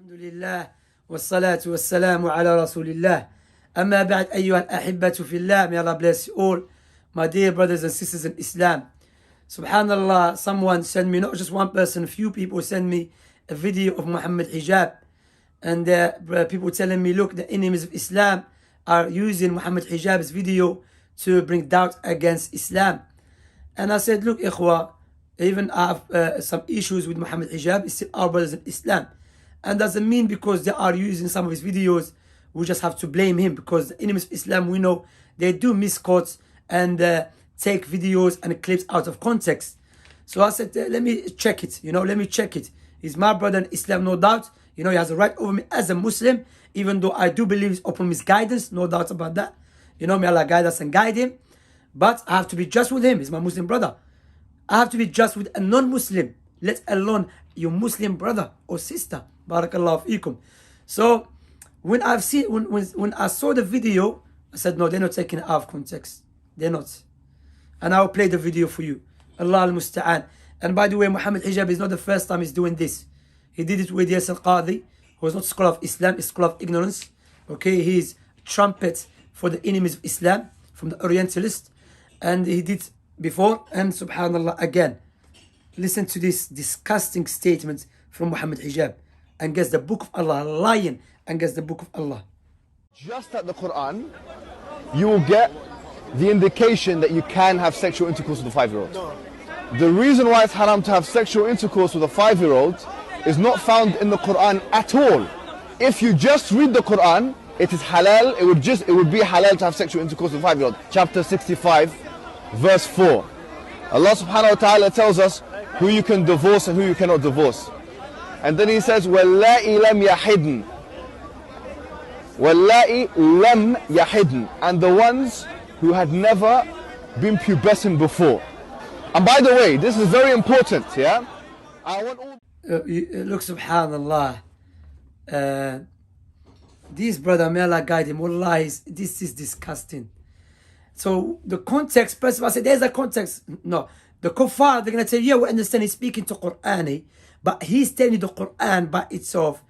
الحمد لله والصلاة والسلام على رسول الله أما بعد أيها الأحبة في الله. May Allah bless you all, my dear brothers and sisters in Islam. Subhanallah, someone sent me, not just one person, a few people sent me a video of Mohammed Hijab, and people telling me, look, the enemies of Islam are using Mohammed Hijab's video to bring doubt against Islam. And I said, look, ikhwa, even I have some issues with Mohammed Hijab, it's still our brothers in Islam. And doesn't mean because they are using some of his videos, we just have to blame him, because the enemies of Islam, we know, they do misquotes and take videos and clips out of context. So I said, let me check it, let me check it. He's my brother in Islam, no doubt. He has a right over me as a Muslim, even though I do believe he's open misguidance, no doubt about that. May Allah guide us and guide him. But I have to be just with him. He's my Muslim brother. I have to be just with a non-Muslim, let alone your Muslim brother or sister. Barakallahu feekum. So when I saw the video, I said, no, they're not taking it out of context. They're not. And I'll play the video for you. Allah al-Musta'an. And by the way, Mohammed Hijab is not the first time he's doing this. He did it with Yasir Qadi, who was not a scholar of Islam, a scholar of ignorance. Okay, he's trumpet for the enemies of Islam from the Orientalists. And he did before, and subhanallah, again. Listen to this disgusting statement from Mohammed Hijab against the book of Allah, lying against the book of Allah. Just at the Quran, you will get the indication that you can have sexual intercourse with a 5-year-old. The reason why it's haram to have sexual intercourse with a 5-year-old is not found in the Quran at all. If you just read the Quran, it is halal, it would be halal to have sexual intercourse with a 5-year-old. Chapter 65, verse 4. Allah subhanahu wa ta'ala tells us who you can divorce and who you cannot divorce. And then he says, وَاللَّائِ لَمْ يَحِدْنَ. وَاللَّائِ لَمْ يَحِدْنَ. And the ones who had never been pubescent before. And by the way, this is very important, yeah? I want all... Look, subhanallah. This brother, may Allah guide him, wallahi, this is disgusting. So the context, first of all, I said, there's a context. No. The kuffar, they're going to tell you, yeah, we understand he's speaking to Qur'ani, but he's telling you the Qur'an by itself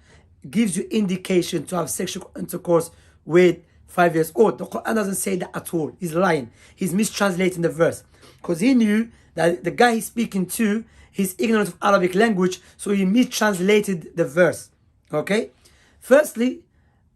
gives you indication to have sexual intercourse with 5 years old. The Qur'an doesn't say that at all. He's lying. He's mistranslating the verse. Because he knew that the guy he's speaking to, he's ignorant of Arabic language, so he mistranslated the verse. Okay? Firstly,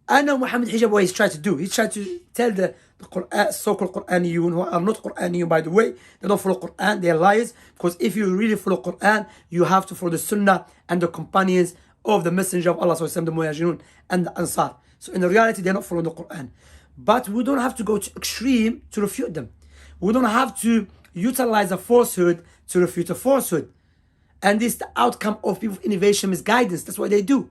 I know Mohammed Hijab what he's trying to do. He's trying to tell the Qur'an, so-called Qur'aniyun, who are not Qur'aniyun, by the way. They don't follow Qur'an, they're liars. Because if you really follow Qur'an, you have to follow the Sunnah and the companions of the Messenger of Allah, the Muhajirun and the Ansar. So in reality, they're not following the Qur'an. But we don't have to go to extreme to refute them. We don't have to utilize a falsehood to refute a falsehood. And this is the outcome of people of innovation, misguidance. That's what they do.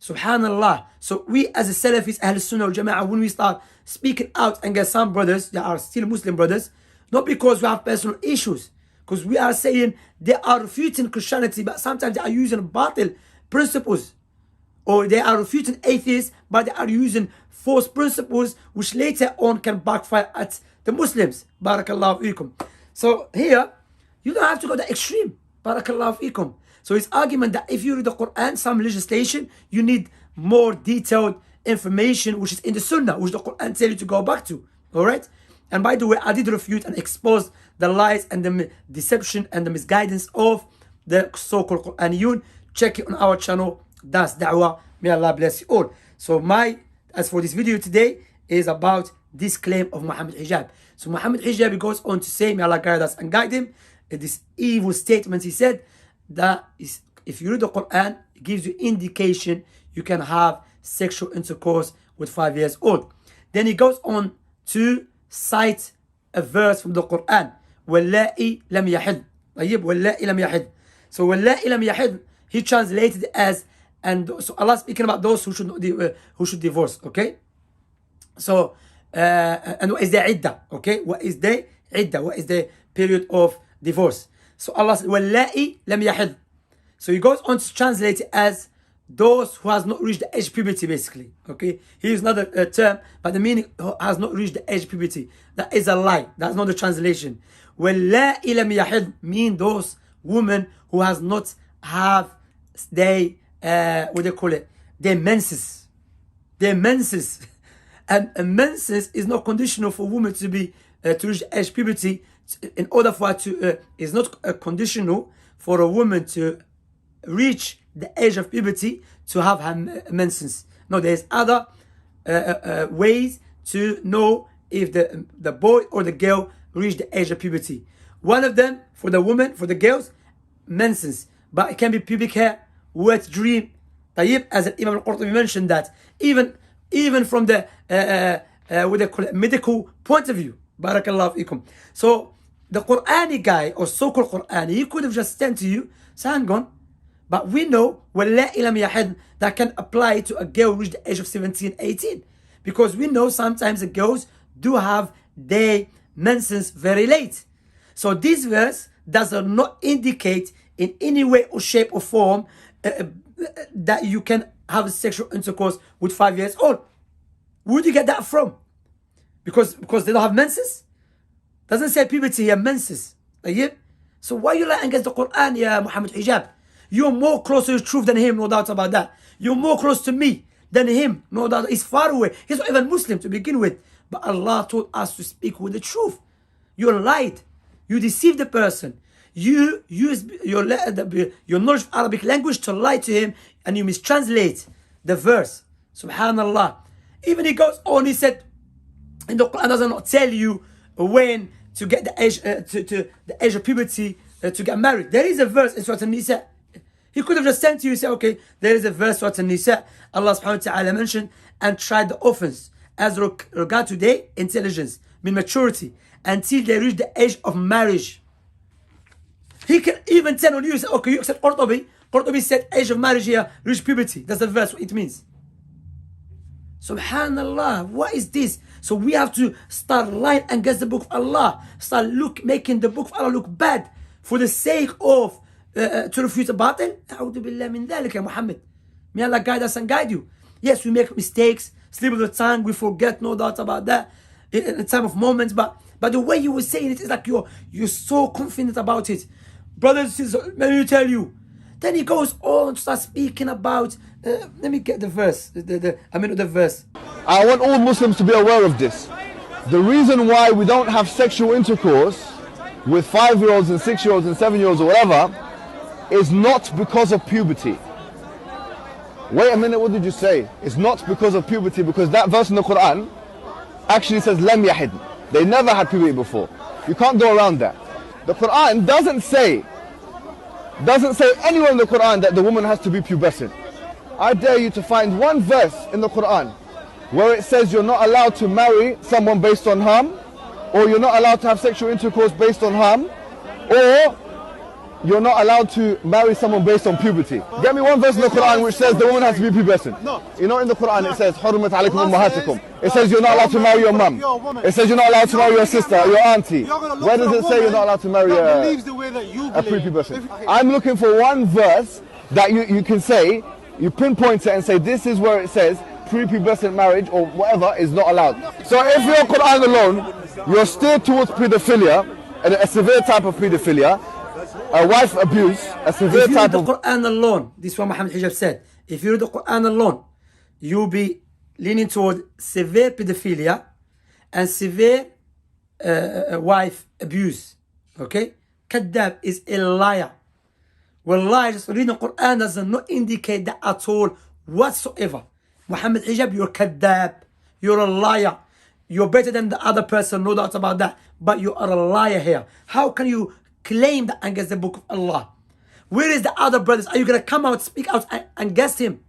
Subhanallah. So we as a Salafis, Ahl-Sunnah wal-Jama'ah, when we start speaking out against some brothers that are still Muslim brothers, not because we have personal issues, because we are saying they are refuting Christianity, but sometimes they are using batil principles, or they are refuting atheists, but they are using false principles, which later on can backfire at the Muslims. Barakallahu fikum. So here, you don't have to go to the extreme. Barakallahu fikum. So his argument that if you read the Quran, some legislation, you need more detailed information, which is in the Sunnah, which the Quran tells you to go back to. Alright? And by the way, I did refute and expose the lies and the deception and the misguidance of the so-called Quraniyun. Check it on our channel. That's Dawah. May Allah bless you all. So as for this video today, is about this claim of Mohammed Hijab. So Mohammed Hijab goes on to say, may Allah guide us and guide him. This evil statement he said, that is, if you read the Quran, it gives you indication you can have sexual intercourse with 5 years old. Then he goes on to cite a verse from the Quran. وَاللَّائِ لَمْ يَحِدْ. وَاللَّائِ لَمْ يَحِدْ. So وَاللَّائِ لَمْ يَحِدْ, he translated it as, and so Allah speaking about those who should divorce. Okay. So and what is the iddah? Okay. What is the iddah? What is the period of divorce? So Allah said, وَاللَّائِ لَمْ يَحِدْ. So he goes on to translate it as those who has not reached the age puberty, basically. Okay, here's another term, but the meaning has not reached the age puberty. That is a lie. That's not the translation. وَاللَّائِ لَمْ يَحِدْ mean those women who has not have they what they call it, their menses. Their menses. And a menses is not conditional for women to be to reach age puberty. In order for her to, is not conditional for a woman to reach the age of puberty to have her menses. No, there's other ways to know if the boy or the girl reached the age of puberty. One of them, for the woman, for the girls, menses. But it can be pubic hair, wet dream. Tayyib, as Imam al-Qurtubi mentioned that. Even from the what they call it, medical point of view. Barakallahu fikum. So the Qur'ani guy, or so-called Qur'ani, he could have just sent to you, so hang on. But we know that can apply to a girl who reached the age of 17, 18. Because we know sometimes the girls do have their menses very late. So this verse does not indicate in any way or shape or form that you can have sexual intercourse with 5 years old. Where do you get that from? Because they don't have menses? Doesn't say puberty here, menses. So why are you lying against the Quran, ya Mohammed Hijab? You're more close to the truth than him, no doubt about that. You're more close to me than him, no doubt. He's far away. He's not even Muslim to begin with. But Allah told us to speak with the truth. You lied. You deceived the person. You used your knowledge of Arabic language to lie to him, and you mistranslate the verse. Subhanallah. Even he goes on, he said, in the Quran does not tell you when to get the age to the age of puberty to get married. There is a verse in Surah An-Nisa. He could have just sent to you, say, okay, there is a verse Surah An-Nisa. Allah subhanahu wa ta'ala mentioned, and tried the orphans as regard to their intelligence, maturity, until they reach the age of marriage. He can even tell on you, say, okay, you accept Qurtubi. Qurtubi said age of marriage here, reach puberty. That's the verse, what it means. Subhanallah, what is this? So we have to start lying against the book of Allah. Start making the book of Allah look bad for the sake of to refute a batil. A'udhu billah min dhalik, ya Muhammad. May Allah guide us and guide you. Yes, we make mistakes, slip of the tongue, we forget, no doubt about that, in time of moments, but the way you were saying it is like you're so confident about it. Brothers and sisters, let me tell you. Then he goes on to start speaking about, let me get the verse, the verse. I want all Muslims to be aware of this. The reason why we don't have sexual intercourse with 5-year-olds and 6-year-olds and 7-year-olds or whatever is not because of puberty. Wait a minute, what did you say? It's not because of puberty, because that verse in the Quran actually says lam yahid. They never had puberty before. You can't go around that. The Quran doesn't say anywhere in the Quran that the woman has to be pubescent. I dare you to find one verse in the Quran where it says you're not allowed to marry someone based on harm, or you're not allowed to have sexual intercourse based on harm, or you're not allowed to marry someone based on puberty. Get me one verse in the Quran which says the woman has to be pubescent. No. You know, in the Quran it says حُرِّمَتْ عَلَيْكُمْ أُمَّهَاتُكُمْ. It says you're not allowed to marry your mum. It says you're not allowed to marry your sister or your auntie. Where does it say you're not allowed to marry a prepubescent? I'm looking for one verse that you can say, you pinpoint it and say this is where it says prepubescent marriage or whatever is not allowed. So if you're Quran alone, you're steered towards pedophilia, a severe type of pedophilia, a wife abuse, a severe type of... If you read the Quran alone, this is what Muhammad Hijab said, if you read the Quran alone, you'll be leaning toward severe pedophilia and severe wife abuse. Okay? Kadab is a liar. Wallahi, just reading the Quran does not indicate that at all whatsoever. Muhammad Hijab, you're kadab. You're a liar. You're better than the other person, no doubt about that. But you are a liar here. How can you claim that against the book of Allah? Where is the other brothers? Are you going to come out, speak out and against him?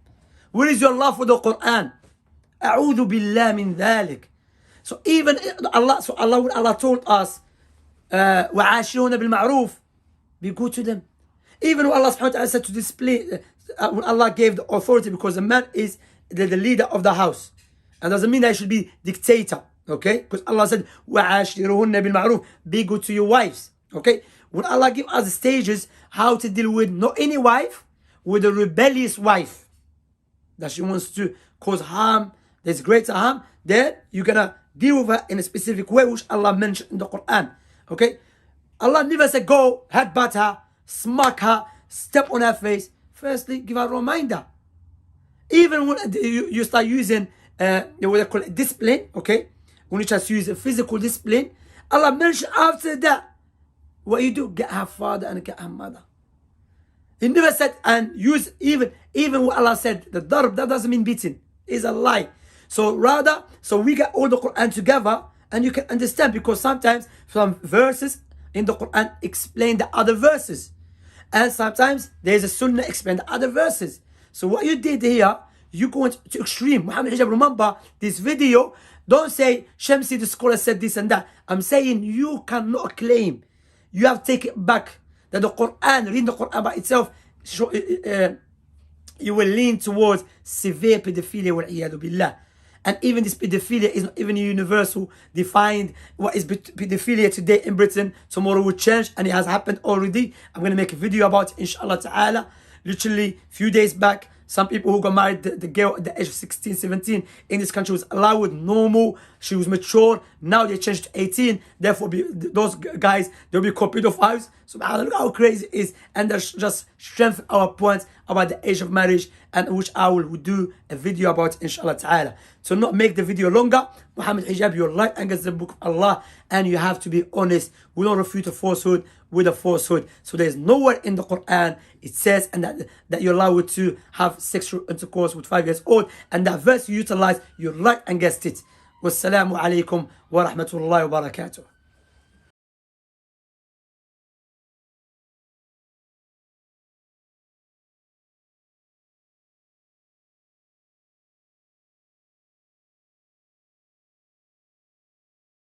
Where is your love for the Quran? A'udhu billah min dhalik. So even Allah told us, وَعَاشِرُونَ بِالْمَعْرُوفِ, be good to them. Even when Allah subhanahu wa ta'ala said to display, when Allah gave the authority, because a man is the leader of the house. And doesn't mean that he should be dictator. Okay? Because Allah said, وَعَاشِرُهُنَّ بِالْمَعْرُوفِ, be good to your wives. Okay? When Allah give us the stages how to deal with not any wife, with a rebellious wife, that she wants to cause harm, there's greater harm, then you're gonna deal with her in a specific way, which Allah mentioned in the Quran. Okay? Allah never said go headbutt her, smack her, step on her face, Firstly, give a reminder. Even when you start using what they call it, discipline, okay? When you just use a physical discipline, Allah mentioned after that, what you do, get her father and get her mother. He never said, and use even what Allah said, the darb, that doesn't mean beating. It's a lie. So rather, so we get all the Quran together, and you can understand, because sometimes some verses in the Quran explain the other verses. And sometimes there's a Sunnah explain the other verses. So what you did here, you go to extreme. Mohammed Hijab, remember this video, don't say, Shamsi the scholar said this and that. I'm saying you cannot claim, you have to take it back, that the Quran, reading the Quran by itself, you will lean towards severe pedophilia, wal-iyadu billah. And even this pedophilia is not even universal defined. What is pedophilia today in Britain, tomorrow will change, and it has happened already. I'm going to make a video about it, inshallah ta'ala. Literally a few days back, some people who got married, the girl at the age of 16, 17 in this country was allowed, normal, she was mature. Now they changed to 18, therefore those guys, they'll be called pedophiles. SubhanAllah, look how crazy it is. And that just strengthen our points about the age of marriage, and which I will do a video about, inshallah ta'ala. So not make the video longer, Mohammed Hijab, you're right against the book of Allah, and you have to be honest. We don't refute a falsehood with a falsehood. So there's nowhere in the Quran it says and that you're allowed to have sexual intercourse with 5 years old, and that verse you utilize, you're right against it. Wassalamu alaikum wa rahmatullahi wa barakatuh.